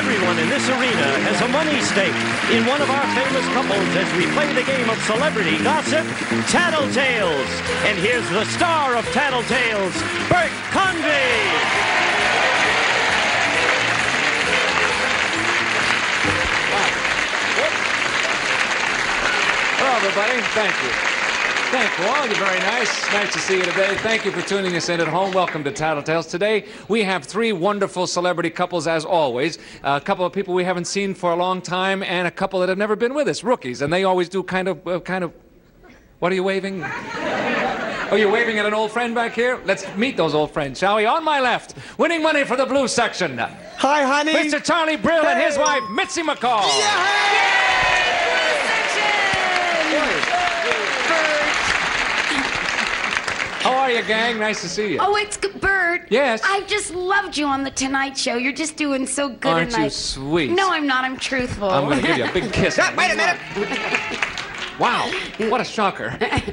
Everyone in this arena has a money stake in one of our famous couples as we play the game of celebrity gossip, Tattletales. And here's the star of Tattletales, Bert Convy. Hello, everybody. Thank you. Thank you all. You're very nice. Nice to see you today. Thank you for tuning us in at home. Welcome to Tattletales. Today, we have three wonderful celebrity couples, as always. A couple of people we haven't seen for a long time, and a couple that have never been with us, rookies. And they always do kind of... What are you waving? Oh, you're waving at an old friend back here? Let's meet those old friends, shall we? On my left, winning money for the blue section. Hi, honey. Mr. Charlie Brill and his wife, Mitzi McCall. How are you, gang? Nice to see you. Oh, it's good, Bert. Yes? I've just loved you on The Tonight Show. You're just doing so good. Aren't you sweet? No, I'm not. I'm truthful. I'm going to give you a big kiss. Wait a minute. Wow, what a shocker.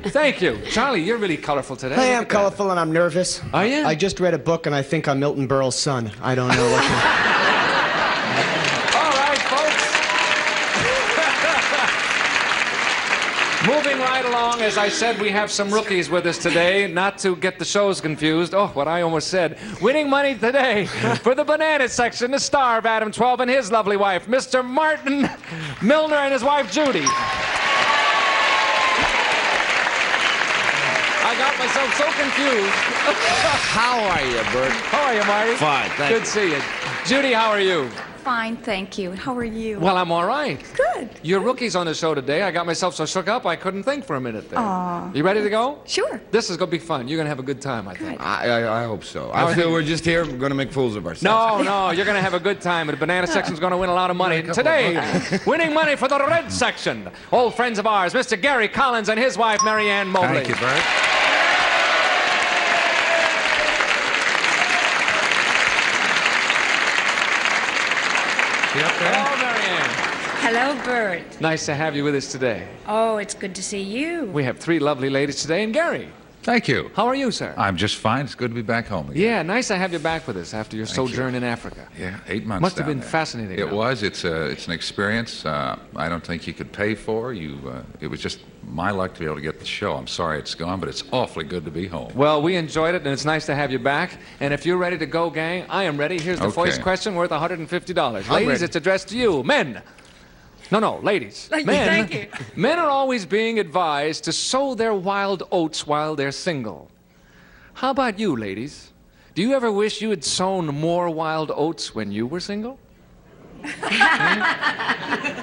Thank you. Charlie, you're really colorful today. I am colorful and I'm nervous. Are you? I just read a book and I think I'm Milton Berle's son. I don't know what to... All right, folks. Moving right along, as I said, we have some rookies with us today, not to get the shows confused. Oh, what I almost said. Winning money today for the banana section, the star of Adam 12 and his lovely wife, Mr. Martin Milner and his wife, Judy. I got myself so confused. How are you, Bert? How are you, Marty? Fine, thank you. Good to see you. Judy, how are you? Fine, thank you. How are you? Well, I'm all right. Good. You're rookies on the show today. I got myself so shook up I couldn't think for a minute there. Aw. You ready to go? Sure. This is going to be fun. You're going to have a good time, I think. Good. I hope so. I feel we're just here going to make fools of ourselves. No, you're going to have a good time. The banana section's going to win a lot of money. Today, winning money for the red section. Old friends of ours, Mr. Gary Collins and his wife, Marianne Mobley. Thank you, Bert. Hello, Marianne. Hello, Bert. Nice to have you with us today. Oh, it's good to see you. We have three lovely ladies today. And Gary, Thank you. how are you, sir? I'm just fine. It's good to be back home again. Yeah, nice to have you back with us after your Thank sojourn you. in Africa. Yeah, 8 months Must have down been there. fascinating. It though. was. It's an experience I don't think you could pay for. It was just my luck to be able to get the show. I'm sorry it's gone, but it's awfully good to be home. Well, we enjoyed it, and it's nice to have you back. And if you're ready to go, gang, I am ready. Here's the Okay. first question worth $150. Ladies, ready. it's addressed to you. Men. No, ladies. Thank you, Men. thank you. Men are always being advised to sow their wild oats while they're single. How about you, ladies? Do you ever wish you had sown more wild oats when you were single?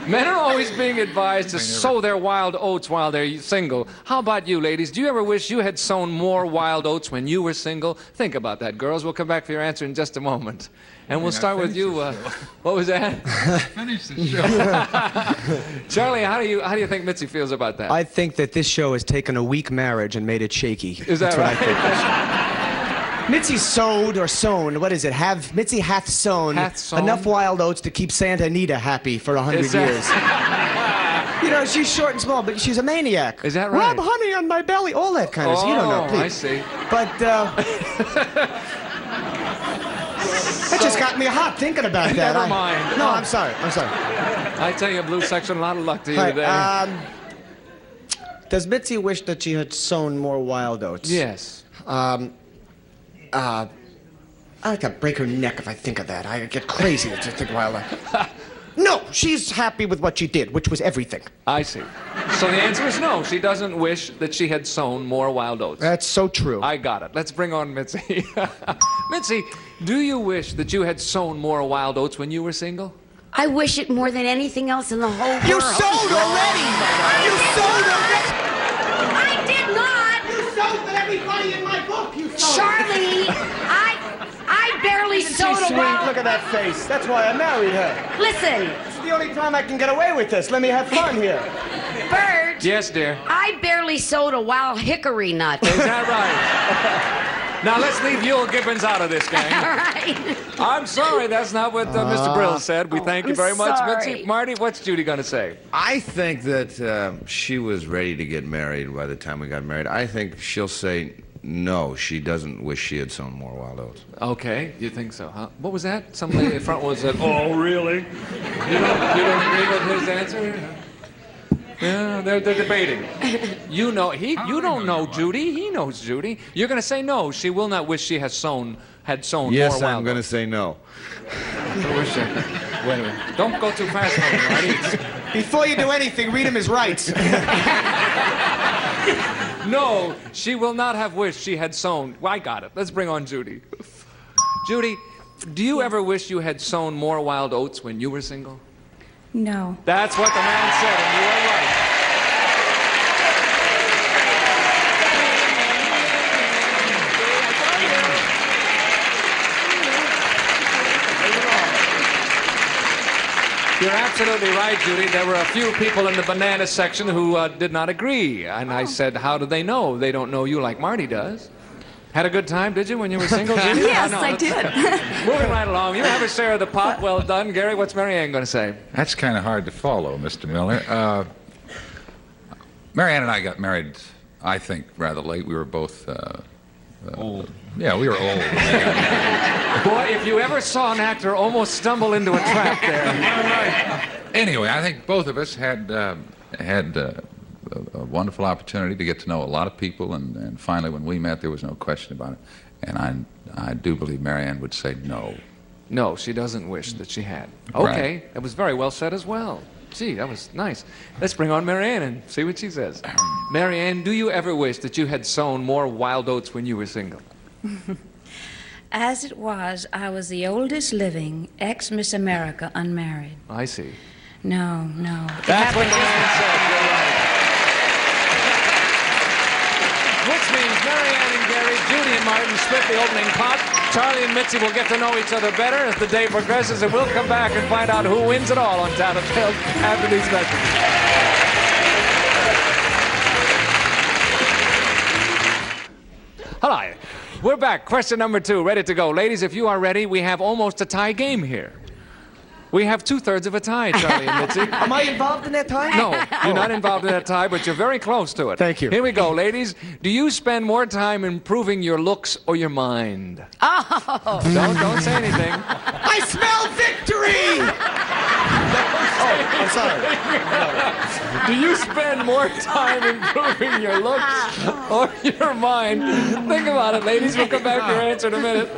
Men are always being advised to sow their wild oats while they're single. How about you, ladies? Do you ever wish you had sown more wild oats when you were single? Think about that, girls. We'll come back for your answer in just a moment. And we'll start with you. What was that? Finish the show. Charlie, how do you think Mitzi feels about that? I think that this show has taken a weak marriage and made it shaky. Is that That's what right? I think. Mitzi sowed or sown, what is it? Mitzi hath sown, Hath sown? enough wild oats to keep Santa Anita happy for 100 Is that- years. You know, she's short and small, but she's a maniac. Is that right? Rub honey on my belly, all that kind of stuff. You don't know, please. I see. But, that just got me hot thinking about that. Never mind. No, I'm sorry. I tell you, blue section, a lot of luck to you Hi, today. does Mitzi wish that she had sown more wild oats? Yes. I could break her neck if I think of that. I get crazy if I think wild oats. No, she's happy with what she did, which was everything. I see. So the answer is no. She doesn't wish that she had sown more wild oats. That's so true. I got it. Let's bring on Mitzi. Mitzi, do you wish that you had sown more wild oats when you were single? I wish it more than anything else in the whole world. You sowed already! You sowed already! I did not! You sowed with everybody in my book! You sowed! Charlie, I barely sowed She's a sweet. wild... Look at that face. That's why I married her. Listen, It's the only time I can get away with this. Let me have fun here. Bert, Yes, dear. I barely sowed a wild hickory nut. Is that right? Now let's leave Yul Gibbons out of this, All gang. right. I'm sorry, that's not what Mr. Brill said. We thank you I'm very much, sorry. Mitzi. Marty, what's Judy going to say? I think that she was ready to get married by the time we got married. I think she'll say no, she doesn't wish she had sown more wild oats. Okay, you think so, huh? What was that? Some lady in front was said, "Oh, really?" You don't agree with his answer? Yeah, they're debating. You know, you don't know Judy. He knows Judy. You're going to say no. She will not wish she had sown more Yes, wild I'm going to oats. say no. Wait a minute. Don't go too fast for me, Marty. Before you do anything, read him his rights. No, she will not have wished she had sown. Well, I got it. Let's bring on Judy. Judy, do you ever wish you had sown more wild oats when you were single? No. That's what the man said, and you are right. You're absolutely right, Judy. There were a few people in the banana section who did not agree. And I said, how do they know? They don't know you like Marty does. Had a good time, did you, when you were single, Judy? Yes, No, I did. Moving right along. You have a share of the pot. Well done. Gary, what's Marianne going to say? That's kind of hard to follow, Mr. Milner. Marianne and I got married, I think, rather late. We were both... Old. Yeah, we were old. Boy, if you ever saw an actor almost stumble into a trap there. Anyway, I think both of us had a wonderful opportunity to get to know a lot of people, and finally, when we met, there was no question about it. And I do believe Marianne would say no. No, she doesn't wish that she had. Okay, Right. that was very well said as well. Gee, that was nice. Let's bring on Marianne and see what she says. Marianne, do you ever wish that you had sown more wild oats when you were single? As it was, I was the oldest living ex-Miss America unmarried. I see. No. That's what the man said. You're right. Which means Marianne and Gary, Judy and Martin split the opening pot. Charlie and Mitzi will get to know each other better as the day progresses, and we'll come back and find out who wins it all on Tattletales after these messages. Hi, we're back. Question number 2, ready to go. Ladies, if you are ready, we have almost a tie game here. We have 2/3 of a tie, Charlie and Mitzi. Am I involved in that time? No, you're not involved in that tie, but you're very close to it. Thank you. Here we go, ladies. Do you spend more time improving your looks or your mind? Oh. Don't say anything. I smell victory! I'm sorry. Do you spend more time improving your looks or your mind? Think about it, ladies. We'll come back to your answer in a minute.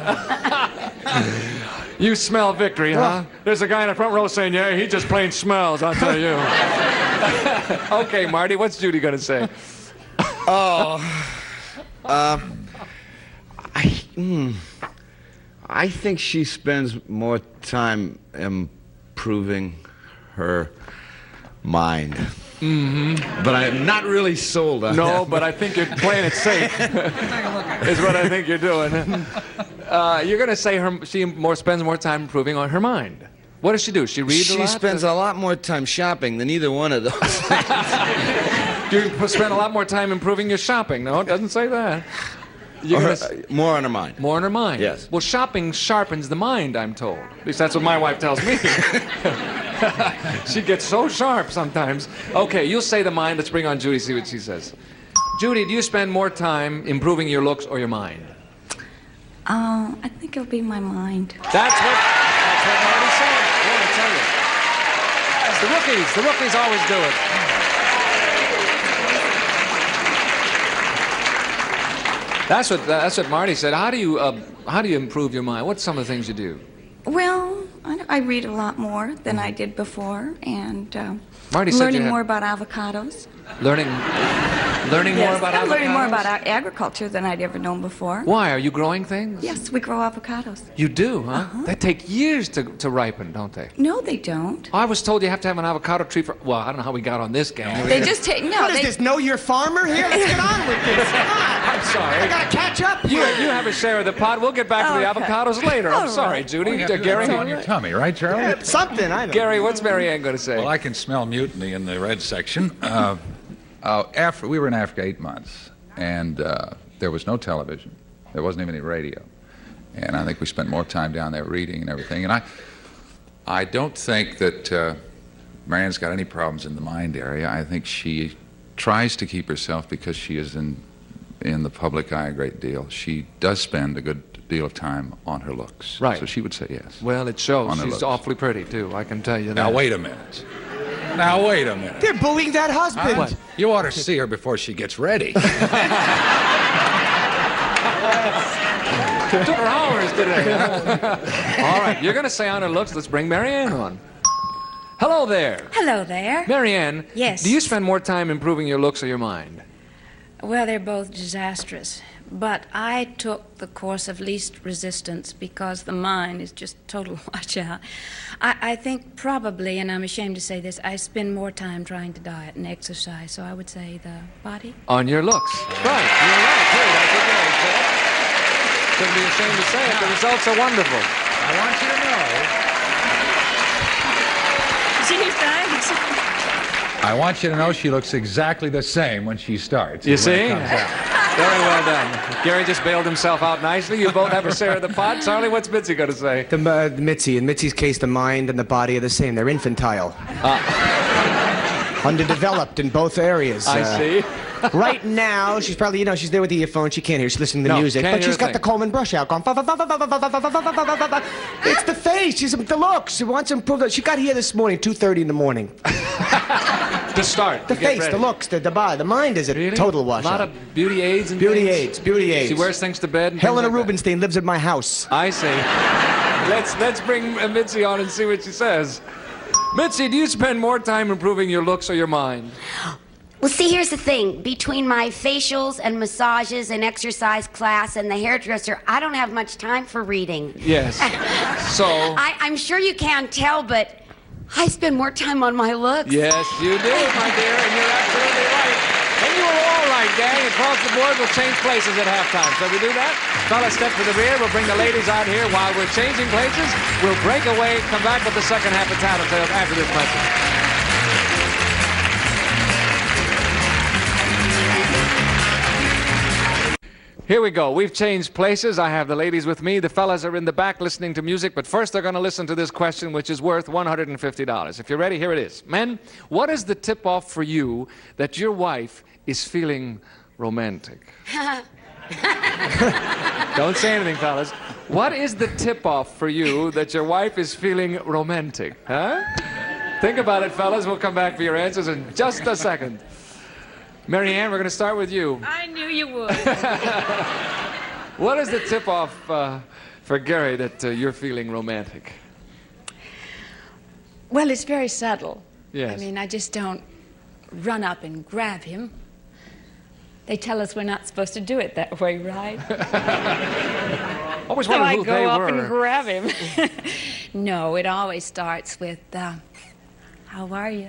You smell victory, huh? There's a guy in the front row saying, yeah, he just plain smells, I'll tell you. Okay, Marty, what's Judy going to say? I think she spends more time improving her mind. Mm-hmm. But I'm not really sold on that. No, but I think you're playing it safe. Is what I think you're doing. You're going to say she spends more time improving on her mind. What does she do? She reads a lot? She spends a lot more time shopping than either one of those. Do you spend a lot more time improving your shopping? No, it doesn't say that. More on her mind. More on her mind? Yes. Well, shopping sharpens the mind, I'm told. At least that's what my wife tells me. She gets so sharp sometimes. Okay, you'll say the mind. Let's bring on Judy, see what she says. Judy, do you spend more time improving your looks or your mind? I think it'll be my mind. That's what Marty said. Well, I tell you. It's the rookies always do it. That's what Marty said. How do you improve your mind? What's some of the things you do? Well, I read a lot more than I did before, and Marty said learning more about avocados. Learning more about avocados? I'm learning more about agriculture than I'd ever known before. Why? Are you growing things? Yes, we grow avocados. You do, huh? They take years to ripen, don't they? No, they don't. I was told you have to have an avocado tree for... Well, I don't know how we got on this game. They just take... No, What is this, Know Your Farmer here? Let's get on with this. Come on. I'm sorry. I gotta catch up You here. have a share of the pot. We'll get back to the Okay. avocados later. I'm All sorry, right. Judy. You have to Gary? on your tummy, right, Charlie? Something, I know. Gary, what's Marianne going to say? Well, I can smell mutiny in the red section. We were in Africa 8 months, and there was no television. There wasn't even any radio. And I think we spent more time down there reading and everything. And I don't think that Marianne's got any problems in the mind area. I think she tries to keep herself because she is in in the public eye a great deal. She does spend a good deal of time on her looks. Right. So she would say yes. Well, it shows. On her She's looks. awfully pretty, too, I can tell you that. Now, wait a minute. Now, wait a minute. They're bullying that husband. What? You ought to see her before she gets ready. It took her hours today. All right, you're going to say on her looks. Let's bring Marianne on. Hello there. Hello there. Marianne. Yes. Do you spend more time improving your looks or your mind? Well, they're both disastrous. But I took the course of least resistance because the mind is just total washout. I think probably, and I'm ashamed to say this, I spend more time trying to diet and exercise, so I would say the body. On your looks. Right. You're right, too. That's what Gary said. Couldn't be ashamed to say it. The results are wonderful. I want you to know. Gee, thanks. I want you to know she looks exactly the same when she starts. You when see? it comes out. Very well done. Gary just bailed himself out nicely. You both have a share of the pot. Charlie, what's Mitzi going to say? Mitzi. In Mitzi's case, the mind and the body are the same. They're infantile. Underdeveloped in both areas. I see. Right now, she's probably, she's there with the earphone. She can't hear. She's listening to No, music. can't But hear she's a got thing. the comb and brush out going. It's the face. She's the looks. She wants to improve. She got here this morning, 2:30 in the morning. To start. The to get face, ready. the looks, the body. The mind is a Really? total A lot washout. of beauty aids and Beauty things? aids. Beauty aids. She wears things to bed and Helena things like that. Rubinstein lives at my house. I see. Let's bring Mitzi on and see what she says. Mitzi, do you spend more time improving your looks or your mind? Well, see, here's the thing. Between my facials and massages and exercise class and the hairdresser, I don't have much time for reading. Yes. So. I'm sure you can't tell, but I spend more time on my looks. Yes, you do, my dear, and you're absolutely right. And you were all right, gang. Across the board, we'll change places at halftime. So we do that. Fellas, step to the rear. We'll bring the ladies out here while we're changing places. We'll break away, come back with the second half of Tattletales after this message. Here we go. We've changed places. I have the ladies with me. The fellas are in the back listening to music, but first they're going to listen to this question, which is worth $150. If you're ready, here it is. Men, what is the tip-off for you that your wife is feeling romantic? Don't say anything, fellas. What is the tip-off for you that your wife is feeling romantic? Huh? Think about it, fellas. We'll come back for your answers in just a second. Marianne, we're going to start with you. I knew you would. What is the tip-off for Gary that you're feeling romantic? Well, it's very subtle. Yes. I mean, I just don't run up and grab him. They tell us we're not supposed to do it that way, right? Always So wondered I who go they up were. and grab him. No, it always starts with, how are you?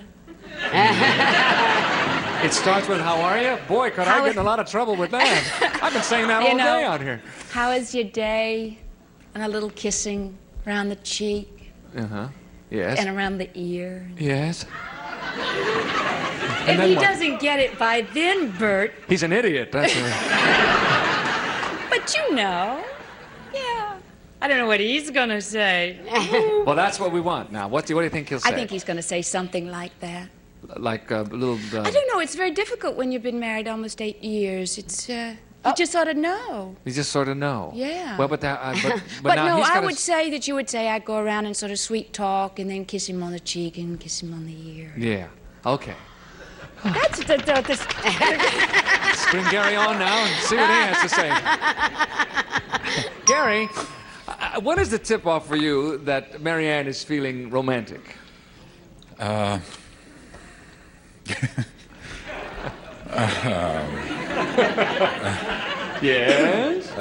It starts with, how are you? Boy, could I get in a lot of trouble with that. I've been saying that all day out here. How is your day? And a little kissing around the cheek Uh-huh. Yes. and around the ear. Yes. If then he what? doesn't get it by then, Bert, He's an idiot. That's but you know. Yeah. I don't know what he's going to say. Well, that's what we want. Now, what do you think he'll say? I think he's going to say something like that. Like a little... I don't know. It's very difficult when you've been married almost 8 years. It's, you just ought to know. You just sort of know. Yeah. Well, but that... but But now no, he's I gonna would say that you would say I'd go around and sort of sweet talk and then kiss him on the cheek and kiss him on the ear. Yeah. Okay. That's Let's bring Gary on now and see what he has to say. Gary, what is the tip-off for you that Marianne is feeling romantic? Yes?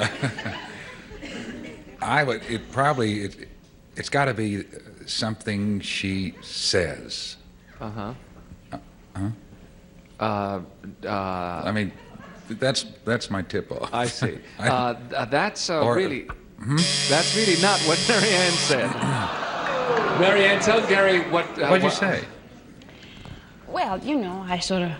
It's got to be something she says. Uh-huh. I mean, that's my tip-off. I see. I- That's Or- really... That's really not what Marianne said. Marianne, tell Gary what... What'd you say? well, you know, I sort of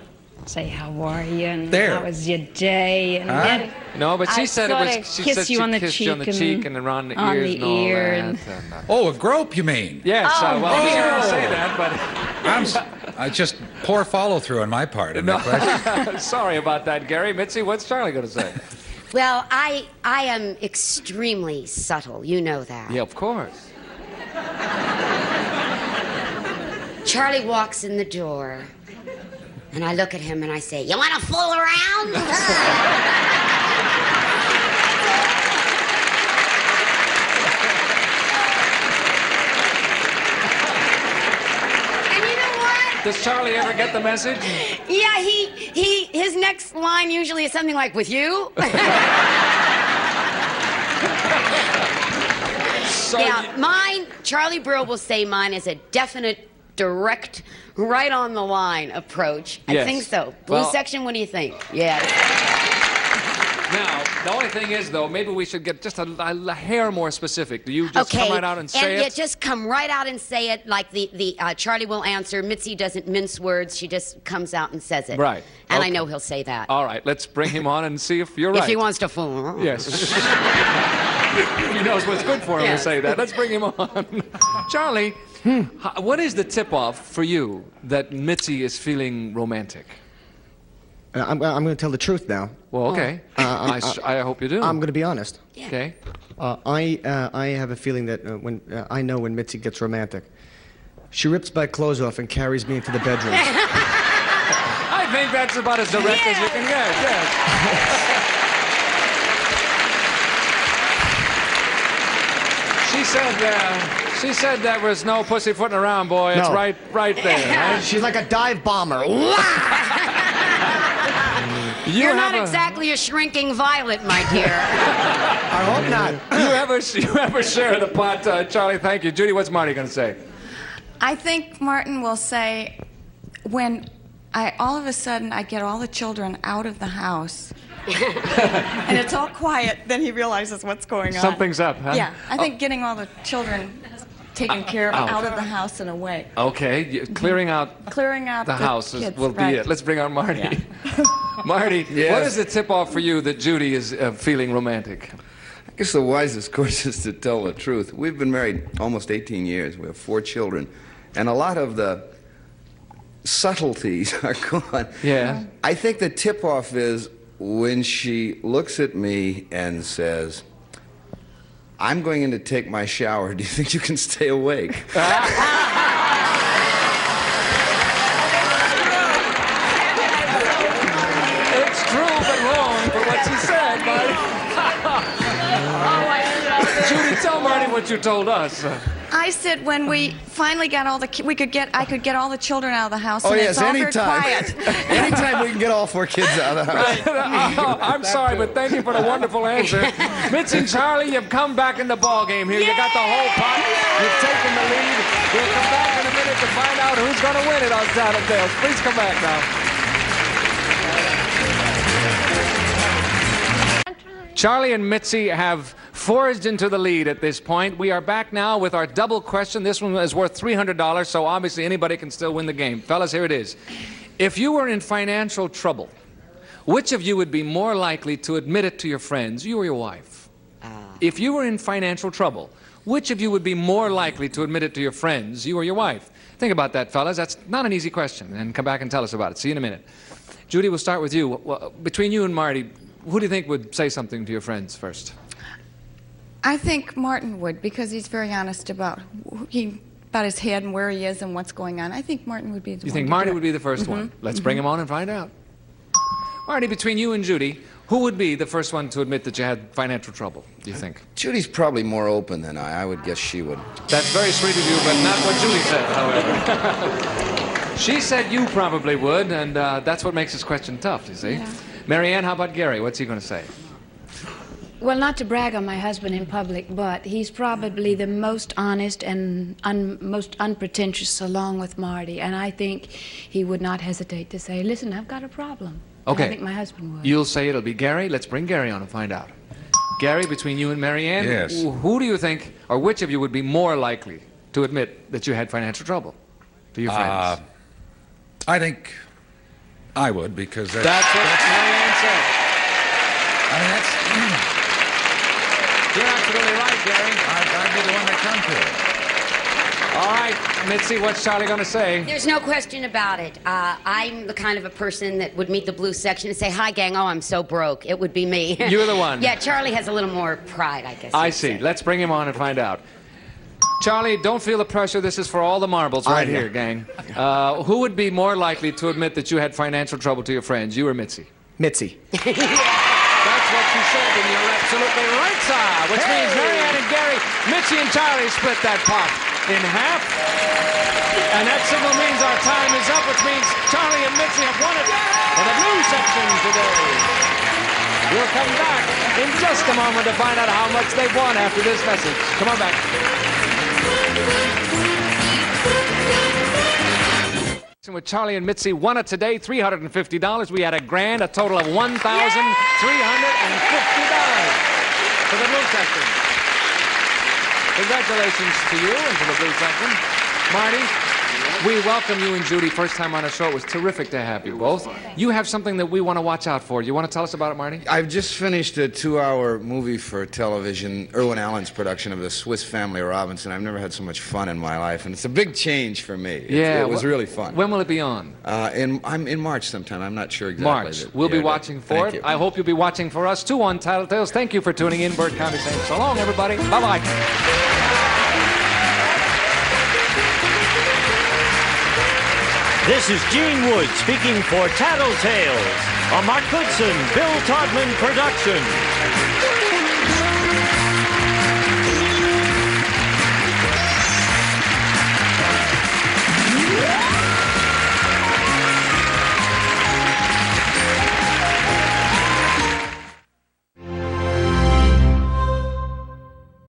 say, how are you? And There. how was your day? And Huh? then No, but she I said it sorta was... She kiss said you she on the kissed cheek you on the cheek and around the on ears the and all ear that. and- Oh, a grope, you mean? Yes, well, we Oh. didn't say that, but... Just poor follow-through on my part in the question. Sorry about that, Gary. Mitzi, what's Charlie going to say? Well, I am extremely subtle. You know that. Yeah, of course. Charlie walks in the door, and I look at him and I say, "You want to fool around?" And you know what? Does Charlie ever get the message? Yeah, his next line usually is something like, "With you?" So Yeah, mine, Charlie Brill will say mine is a definite, direct, right on the line approach. I Yes. think so. Blue Well- section, what do you think? Yeah. Now, the only thing is, though, maybe we should get just a hair more specific. Do you just come right out and say it? Yeah, just come right out and say it like the Charlie will answer. Mitzi doesn't mince words. She just comes out and says it. Right. And Okay. I know he'll say that. All right, let's bring him on and see if you're right. If he wants to fool. Yes. He knows what's good for him Yeah. to say that. Let's bring him on. Charlie, what is the tip-off for you that Mitzi is feeling romantic? I'm going to tell the truth now. Well, okay. I hope you do. I'm going to be honest. Yeah. Okay. I have a feeling that I know when Mitzi gets romantic. She rips my clothes off and carries me into the bedroom. I think that's about as direct as you can get, yes. She said there was no pussyfooting around, boy. It's No. right there. Right? She's like a dive bomber. You're not have a- exactly a shrinking violet, my dear. I hope not. You ever share the pot, Charlie? Thank you. Judy, what's Marty going to say? I think Martin will say, when all of a sudden I get all the children out of the house and it's all quiet, then he realizes what's going on. Something's up, huh? Yeah, I think getting all the children taken care of out of the house and away. Okay, clearing out Clearing out the house kids, will be right. it. Let's bring on Marty. Marty, Yes. what is the tip-off for you that Judy is feeling romantic? I guess the wisest course is to tell the truth. We've been married almost 18 years. We have 4 children. And a lot of the subtleties are gone. Yeah. I think the tip-off is when she looks at me and says, "I'm going in to take my shower. Do you think you can stay awake?" It's true, but wrong for what she said, Marty. Judy, tell Marty what you told us. I said when we finally got all the I could get all the children out of the house. Oh, and yes, it's all very anytime. quiet. Anytime we can get all 4 kids out of the house. I'm sorry, but thank you for the wonderful answer. Mitzi and Charlie, you've come back in the ball game here. You got the whole pot. You've taken the lead. We'll come back in a minute to find out who's going to win it on Tattletales. Please come back now. Charlie and Mitzi have forged into the lead at this point. We are back now with our double question. This one is worth $300, so obviously anybody can still win the game. Fellas, here it is. If you were in financial trouble, which of you would be more likely to admit it to your friends, you or your wife? If you were in financial trouble, which of you would be more likely to admit it to your friends, you or your wife? Think about that, fellas. That's not an easy question. And come back and tell us about it. See you in a minute. Judy, we'll start with you. Between you and Marty, who do you think would say something to your friends first? I think Martin would, because he's very honest about his head and where he is and what's going on. I think Martin would be the one. You think to Marty do would it. be the first one? Let's bring him on and find out. Marty, between you and Judy, who would be the first one to admit that you had financial trouble, do you think? Judy's probably more open than I. I would guess she would. That's very sweet of you, but not what Judy said, however. She said you probably would, and that's what makes this question tough, you see. Yeah. Marianne, how about Gary? What's he going to say? Well, not to brag on my husband in public, but he's probably the most honest and most unpretentious along with Marty. And I think he would not hesitate to say, listen, I've got a problem. Okay. I think my husband would. You'll say it'll be Gary. Let's bring Gary on and find out. Gary, between you and Marianne, Yes. who do you think, or which of you would be more likely to admit that you had financial trouble to your friends? I think I would, because That's what Marianne said. I mean, that's. You're absolutely right, Gary. I'd be the one they come to. All right, Mitzi, what's Charlie going to say? There's no question about it. I'm the kind of a person that would meet the blues section and say, "Hi, gang. Oh, I'm so broke." It would be me. You're the one. Yeah, Charlie has a little more pride, I guess. I see. Let's bring him on and find out. Charlie, don't feel the pressure. This is for all the marbles right here, gang. Who would be more likely to admit that you had financial trouble to your friends, you or Mitzi? Mitzi. That's what you said, and you're absolutely right, sir. Which means Marianne and Gary, Mitzi and Charlie split that pot in half. And that signal means our time is up, which means Charlie and Mitzi have won it for the blue section today. We'll come back in just a moment to find out how much they've won after this message. Come on back. With Charlie and Mitzi won it today, $350. We had a grand, a total of $1,350 for the blue section. Congratulations to you and to the blue section. Marty, we welcome you and Judy. First time on our show. It was terrific to have you both. You have something that we want to watch out for. You want to tell us about it, Marty? I've just finished a 2-hour movie for television, Irwin Allen's production of The Swiss Family Robinson. I've never had so much fun in my life, and it's a big change for me. Yeah, it was really fun. When will it be on? I'm in March sometime. I'm not sure exactly. March. We'll be watching for it. I hope you'll be watching for us, too, on Tattletales. Thank you for tuning in. Bert County saying so long, everybody. Bye-bye. This is Gene Wood speaking for Tattletales, a Mark Goodson, Bill Todman production.